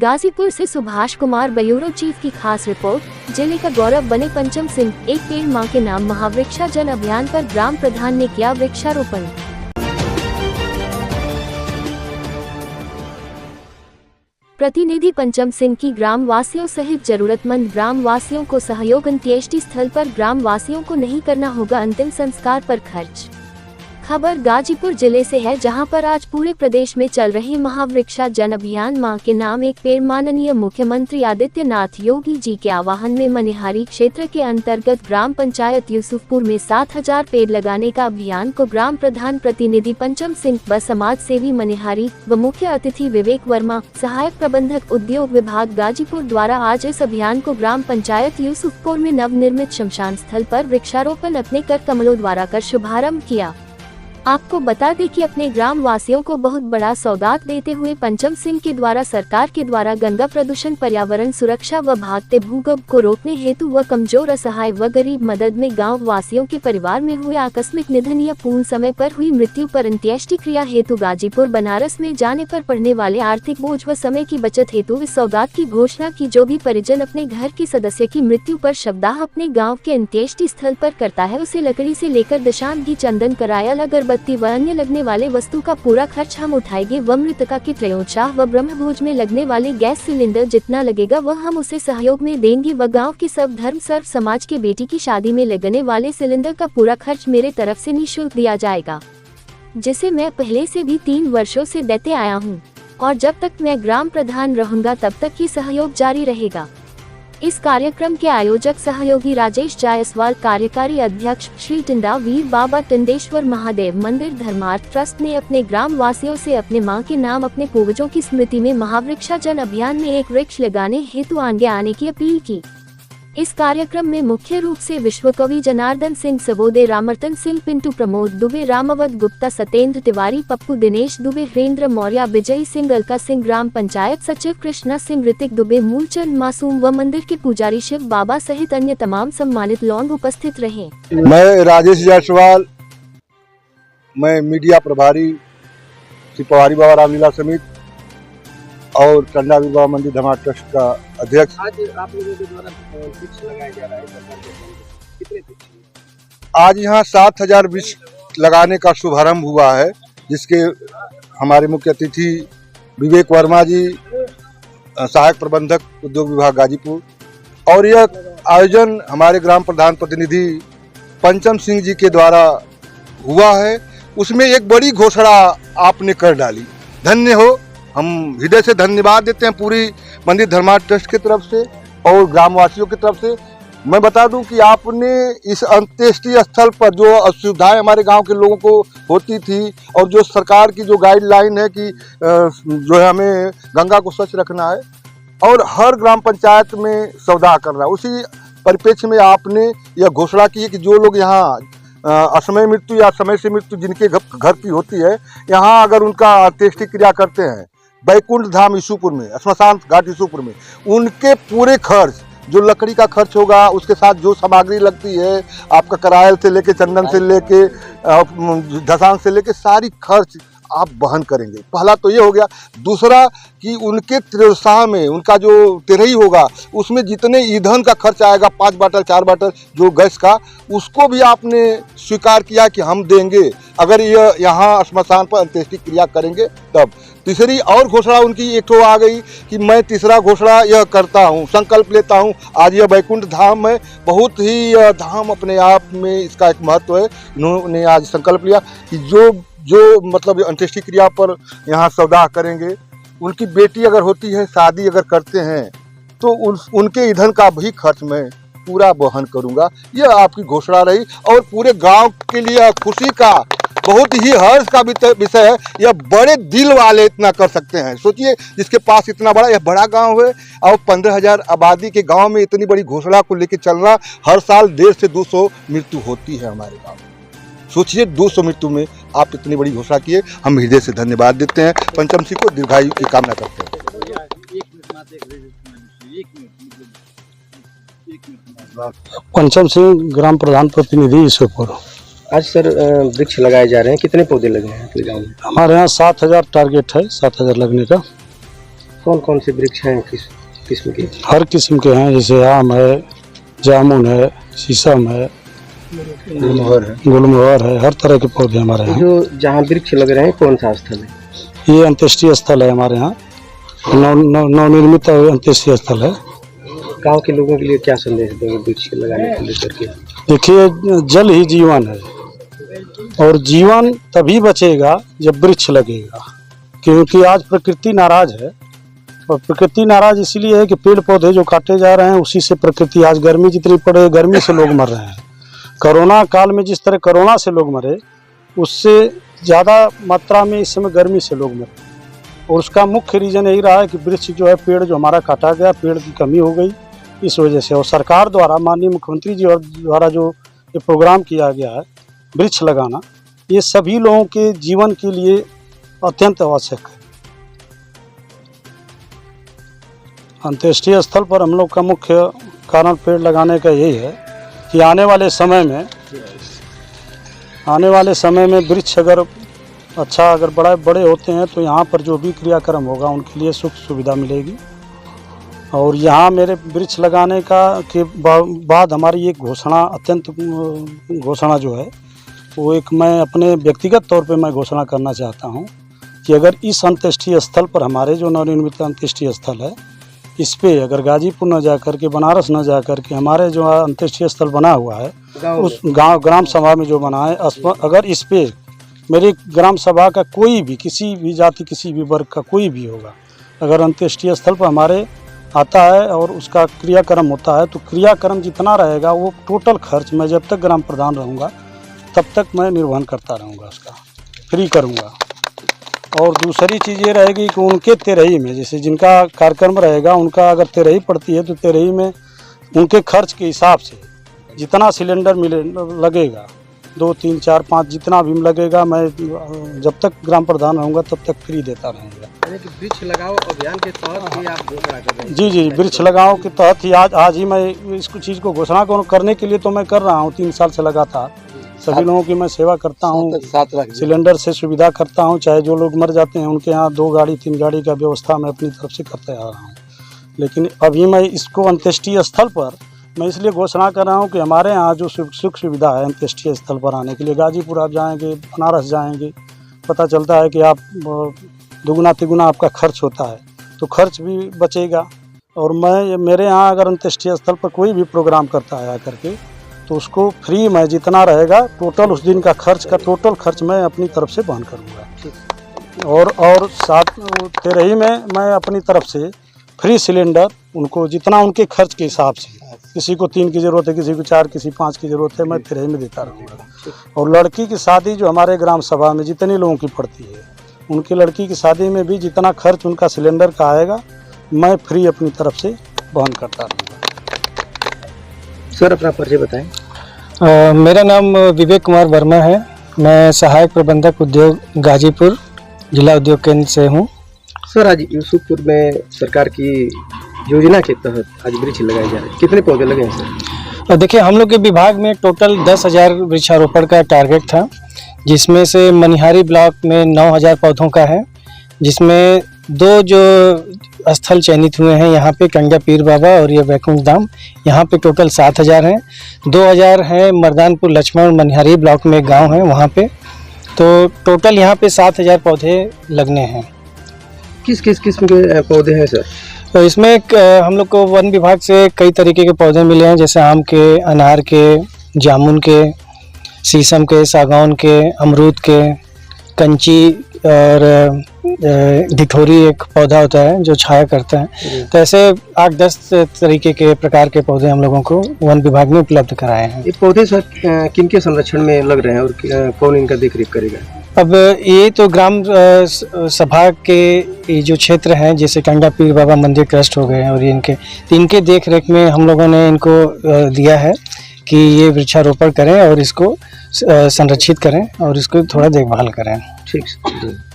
गाजीपुर से Subhash Kumar bureau chief की खास रिपोर्ट। जिले का गौरव बने पंचम सिंह। एक पेड़ मां के नाम महावृक्षा जन अभियान पर ग्राम प्रधान ने किया वृक्षारोपण। प्रतिनिधि पंचम सिंह की ग्राम वासियों सहित जरूरतमंद ग्राम वासियों को सहयोग। अंत्येष्टि स्थल पर ग्राम वासियों को नहीं करना होगा अंतिम संस्कार पर खर्च। खबर गाजीपुर जिले से है, जहां पर आज पूरे प्रदेश में चल रही महावृक्षा जन अभियान मां के नाम एक पेड़ माननीय मुख्यमंत्री आदित्यनाथ योगी जी के आह्वान में मनिहारी क्षेत्र के अंतर्गत ग्राम पंचायत यूसुफपुर में 7000 पेड़ लगाने का अभियान को ग्राम प्रधान प्रतिनिधि पंचम सिंह व समाज सेवी मनिहारी व मुख्य अतिथि विवेक वर्मा, सहायक प्रबंधक उद्योग विभाग गाजीपुर द्वारा आज इस अभियान को ग्राम पंचायत यूसुफपुर में नवनिर्मित शमशान स्थल पर वृक्षारोपण अपने कर कमलों द्वारा कर शुभारंभ किया। आपको बता दें कि अपने ग्राम वासियों को बहुत बड़ा सौगात देते हुए पंचम सिंह के द्वारा सरकार के द्वारा गंगा प्रदूषण, पर्यावरण सुरक्षा व भागते भूगर्भ को रोकने हेतु व कमजोर, असहाय व गरीब मदद में गांव वासियों के परिवार में हुए आकस्मिक निधन या पूर्ण समय पर हुई मृत्यु पर अंत्येष्टि क्रिया हेतु गाजीपुर बनारस में जाने पर पड़ने वाले आर्थिक बोझ व समय की बचत हेतु इस सौगात की घोषणा की। जो भी परिजन अपने घर के सदस्य की मृत्यु पर शवदाह अपने गाँव के अंत्येष्टि स्थल पर करता है, उसे लकड़ी से लेकर दशांत घी, चंदन, करायल, अगरबत्ती व अन्य लगने वाले वस्तु का पूरा खर्च हम उठाएंगे व मृतका के त्रयोदशाह व ब्रह्मभोज में लगने वाले गैस सिलेंडर जितना लगेगा वह हम उसे सहयोग में देंगे व गांव के सब धर्म सर्व समाज के बेटी की शादी में लगने वाले सिलेंडर का पूरा खर्च मेरे तरफ से निःशुल्क दिया जाएगा, जिसे मैं पहले से भी 3 वर्षों से देते आया हूँ और जब तक मैं ग्राम प्रधान रहूँगा तब तक ये सहयोग जारी रहेगा। इस कार्यक्रम के आयोजक सहयोगी राजेश जायसवाल, कार्यकारी अध्यक्ष श्री टिंडा वीर बाबा टिंडेश्वर महादेव मंदिर धर्मार्थ ट्रस्ट ने अपने ग्राम वासियों से अपने मां के नाम अपने पूर्वजों की स्मृति में महावृक्षा जन अभियान में एक वृक्ष लगाने हेतु आगे आने की अपील की। इस कार्यक्रम में मुख्य रूप से विश्वकवि जनार्दन सिंह सबोदे, रामरतन सिंह, पिंटू, प्रमोद दुबे, रामावत गुप्ता, सत्येंद्र तिवारी, पप्पू, दिनेश दुबे, हरेंद्र मौर्य, विजय सिंह, अलका सिंह, ग्राम पंचायत सचिव कृष्णा सिंह, ऋतिक दुबे, मूलचंद मासूम व मंदिर के पुजारी शिव बाबा सहित अन्य तमाम सम्मानित लोग उपस्थित रहे। मैं राजेश जायसवाल, मैं मीडिया प्रभारी श्री पवारी बाबा रामलीला समिति और टंडा वीर बाबा मंदिर धर्मार्थ ट्रस्ट का अध्यक्ष। आज आप लोगों के द्वारा वृक्ष लगाया जा रहा है, कितने वृक्ष? आज यहाँ 7000 वृक्ष लगाने का शुभारंभ हुआ है, जिसके हमारे मुख्य अतिथि विवेक वर्मा जी, सहायक प्रबंधक उद्योग विभाग गाजीपुर, और यह आयोजन हमारे ग्राम प्रधान प्रतिनिधि पंचम सिंह जी के द्वारा हुआ है। उसमें एक बड़ी घोषणा आपने कर डाली, धन्य हो। हम हृदय से धन्यवाद देते हैं पूरी मंदिर धर्मार्थ ट्रस्ट की तरफ से और ग्रामवासियों की तरफ से। मैं बता दूं कि आपने इस अंत्येष्टि स्थल पर जो असुविधाएं हमारे गांव के लोगों को होती थी और जो सरकार की जो गाइडलाइन है कि जो है हमें गंगा को स्वच्छ रखना है और हर ग्राम पंचायत में सौदा करना है, उसी परिप्रेक्ष्य में आपने यह घोषणा की है कि जो लोग यहाँ असमय मृत्यु या समय से मृत्यु जिनके घर की होती है, यहाँ अगर उनका अंत्येष्टि क्रिया करते हैं बैकुंठ धाम यूसुफपुर में, श्मशान घाट यूसुफपुर में, उनके पूरे खर्च, जो लकड़ी का खर्च होगा, उसके साथ जो सामग्री लगती है, आपका करायल से लेके, चंदन से लेके, धसान से लेके, सारी खर्च आप वहन करेंगे। पहला तो ये हो गया। दूसरा कि उनके त्रयोदशाह में उनका जो तेरही होगा, उसमें जितने ईंधन का खर्च आएगा, 5 बाटल 4 बाटल जो गैस का, उसको भी आपने स्वीकार किया कि हम देंगे अगर ये यहाँ श्मशान पर अंत्येष्टि क्रिया करेंगे तब। तीसरी और घोषणा उनकी एक तो आ गई कि मैं तीसरा घोषणा यह करता हूँ, संकल्प लेता हूँ। आज यह बैकुंठ धाम है, बहुत ही धाम अपने आप में इसका एक महत्व है। इन्होंने आज संकल्प लिया कि जो मतलब अंत्येष्टि क्रिया पर यहाँ सौदा करेंगे, उनकी बेटी अगर होती है, शादी अगर करते हैं, तो उनके ईंधन का भी खर्च मैं पूरा वहन करूँगा। यह आपकी घोषणा रही और पूरे गांव के लिए खुशी का, बहुत ही हर्ष का विषय है। यह बड़े दिल वाले इतना कर सकते हैं। सोचिए, जिसके पास इतना बड़ा, यह बड़ा गांव है और 15,000 आबादी के गांव में इतनी बड़ी घोषणा को लेकर चलना। हर साल 150 से 200 मृत्यु होती है हमारे गांव में। सोचिए 200 मृत्यु में आप इतनी बड़ी घोषणा किए। हम हृदय से धन्यवाद देते हैं, पंचम सिंह को दीर्घायु की कामना करते हैं। पंचम सिंह, ग्राम प्रधान प्रतिनिधि यूसुफपुर। आज सर वृक्ष लगाए जा रहे हैं, कितने पौधे लगे हैं आपके गाँव में? हमारे यहाँ 7000 टारगेट है, 7000 लगने का। कौन कौन से वृक्ष हैं, किस किस्म के? हर किस्म के हैं, जैसे आम है, जामुन है, शीशम है, गुलमोहर है, हर तरह के पौधे हमारे यहाँ। जो जहाँ वृक्ष लग रहे हैं कौन सा स्थल है? ये अंत्येष्टि स्थल है हमारे यहाँ, नवनिर्मित अंत्येष्टि स्थल है। गांव के लोगों के लिए क्या संदेश देंगे वृक्ष लगाने को लेकर के? देखिए, जल ही जीवन है और जीवन तभी बचेगा जब वृक्ष लगेगा, क्योंकि आज प्रकृति नाराज है। और प्रकृति नाराज इसलिए है कि पेड़ पौधे जो काटे जा रहे हैं उसी से प्रकृति, आज गर्मी जितनी पड़े, गर्मी से लोग मर रहे हैं। कोरोना काल में जिस तरह कोरोना से लोग मरे, उससे ज़्यादा मात्रा में इस समय गर्मी से लोग मरे। और उसका मुख्य रीज़न यही रहा है कि वृक्ष जो है, पेड़ जो हमारा काटा गया, पेड़ की कमी हो गई इस वजह से। और सरकार द्वारा, माननीय मुख्यमंत्री जी और द्वारा जो ये प्रोग्राम किया गया है वृक्ष लगाना, ये सभी लोगों के जीवन के लिए अत्यंत आवश्यक है। अंत्येष्टि स्थल पर हम लोग का मुख्य कारण पेड़ लगाने का यही है कि आने वाले समय में वृक्ष अगर बड़े होते हैं तो यहाँ पर जो भी क्रियाक्रम होगा उनके लिए सुख सुविधा मिलेगी। और यहाँ मेरे वृक्ष लगाने के बाद हमारी एक घोषणा जो है वो एक, मैं अपने व्यक्तिगत तौर पे मैं घोषणा करना चाहता हूँ कि अगर इस अंत्येष्टि स्थल पर, हमारे जो नवनिर्मित अंत्येष्टि स्थल है, इस पे अगर गाजीपुर न जा कर के, बनारस न जा कर के, हमारे जो अंत्येष्टि स्थल बना हुआ है उस गांव ग्राम सभा में जो बना है, अगर इस पे मेरे ग्राम सभा का कोई भी, किसी भी जाति, किसी भी वर्ग का कोई भी होगा, अगर अंत्येष्टि स्थल पर हमारे आता है और उसका क्रियाक्रम होता है, तो क्रियाक्रम जितना रहेगा वो टोटल खर्च मैं जब तक ग्राम प्रधान रहूँगा तब तक मैं निर्वहन करता रहूँगा, उसका फ्री करूँगा। और दूसरी चीज़ ये रहेगी कि उनके तेरही में, जैसे जिनका कार्यक्रम रहेगा, उनका अगर तेरही पड़ती है तो तेरही में उनके खर्च के हिसाब से जितना सिलेंडर लगेगा, 2, 3, 4, 5 जितना भी लगेगा, मैं जब तक ग्राम प्रधान रहूँगा तब तक फ्री देता रहूँगा। यानी कि वृक्ष लगाओ अभियान के तहत ही आप घोषणा कर रहे हैं? जी, वृक्ष लगाओ के तहत ही आज ही मैं इस चीज़ को घोषणा करने के लिए तो मैं कर रहा हूँ। 3 साल से लगातार सभी लोगों की मैं सेवा करता हूँ, सिलेंडर से सुविधा करता हूँ। चाहे जो लोग मर जाते हैं उनके यहाँ 2 गाड़ी 3 गाड़ी का व्यवस्था मैं अपनी तरफ से करते आ रहा हूँ। लेकिन अभी मैं इसको अंत्येष्टि स्थल पर मैं इसलिए घोषणा कर रहा हूँ कि हमारे यहाँ जो सुख सुविधा है अंत्येष्टि स्थल पर आने के लिए, गाजीपुर आप जाएंगे, बनारस जाएंगे, पता चलता है कि आप दुगुना तिगुना आपका खर्च होता है, तो खर्च भी बचेगा। और मेरे यहाँ अगर अंत्येष्टि स्थल पर कोई भी प्रोग्राम करता है आकर के, तो उसको फ्री में जितना रहेगा टोटल उस दिन का खर्च टोटल खर्च मैं अपनी तरफ से वहन करूँगा। और साथ तेरही में मैं अपनी तरफ से फ्री सिलेंडर उनको जितना उनके खर्च के हिसाब से, किसी को 3 की ज़रूरत है, किसी को 4, किसी 5 की ज़रूरत है, मैं तेरही में देता रहूँगा। और लड़की की शादी जो हमारे ग्राम सभा में जितने लोगों की पड़ती है, उनकी लड़की की शादी में भी जितना खर्च उनका सिलेंडर का आएगा मैं फ्री अपनी तरफ से वहन करता रहूँगा। सर, अपना परिचय बताएं। मेरा नाम विवेक कुमार वर्मा है। मैं सहायक प्रबंधक उद्योग गाजीपुर जिला उद्योग केंद्र से हूँ। सर, आज यूसुफपुर में सरकार की योजना के तहत आज वृक्ष लगाए जा रहे हैं, कितने पौधे लगे हैं सर? देखिए, हम लोग के विभाग में टोटल 10,000 वृक्षारोपण का टारगेट था, जिसमें से मनिहारी ब्लॉक में 9,000 पौधों का है, जिसमें 2 जो स्थल चयनित हुए हैं यहाँ पे, कंडा पीर बाबा और ये वैकुंठ धाम, यहाँ पे टोटल 7,000 हैं। 2,000 हैं मर्दानपुर लक्ष्मण मनिहारी ब्लॉक में गांव है वहाँ पे, तो टोटल यहाँ पे 7,000 पौधे लगने हैं। किस किस किस्म के पौधे हैं सर? तो इसमें हम लोग को वन विभाग से कई तरीके के पौधे मिले हैं, जैसे आम के, अनार के, जामुन के, शीशम के, सागौन के, अमरूद के, कंची और ढिठोरी एक पौधा होता है जो छाया करता है। तो ऐसे 8-10 तरीके के प्रकार के पौधे हम लोगों को वन विभाग में उपलब्ध कराए हैं। ये पौधे सर किन के संरक्षण में लग रहे हैं और कौन इनका देखरेख करेगा? अब ये तो ग्राम सभा के ये जो क्षेत्र हैं, जैसे कंडा पीर बाबा मंदिर ट्रस्ट हो गए हैं और इनके देख रेख में हम लोगों ने इनको दिया है कि ये वृक्षारोपण करें और इसको संरक्षित करें और इसको थोड़ा देखभाल करें। ठीक है।